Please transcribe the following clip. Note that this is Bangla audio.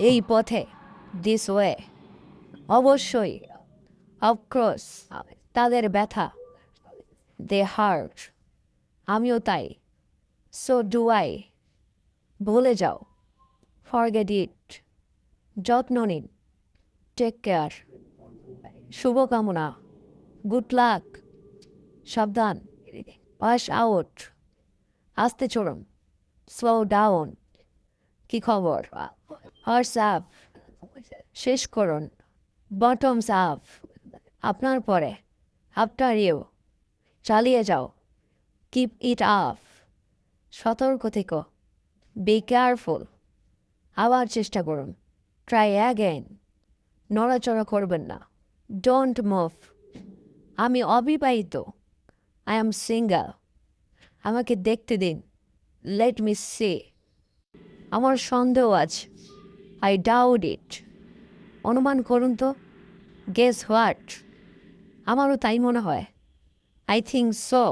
এই পথে, দিস ওয়ে, অবশ্যই, অফকোর্স, তাদের ব্যথা, দে হার্ট, আমিও তাই, সো ডু আই, ভুলে যাও, ফরগেট ইট, যত্ন নিন, টেক কেয়ার, শুভকামনা, গুড লাক, সাবধান, পাস আউট, আস্তে চড়ুন, স্লো ডাউন, কি খবর, হর্স আপ, শেষ করুন, বটমস আপ, আপনার পরে, আফটার ইউ, চালিয়ে যাও, কিপ ইট আপ, সতর্ক থেকো, বি কেয়ারফুল, আবার চেষ্টা করুন, ট্রাই অ্যাগেন, নড়াচড়া করবেন না, ডোন্ট মুভ, আমি অবিবাহিত, আই এম সিঙ্গেল, আমাকে দেখতে দিন, লেট মি সি, আমার সন্দেহ আছে, আই ডাউট ইট, অনুমান করুন তো, গেস হোয়াট, আমারও তাই মনে হয়, আই থিঙ্ক সো।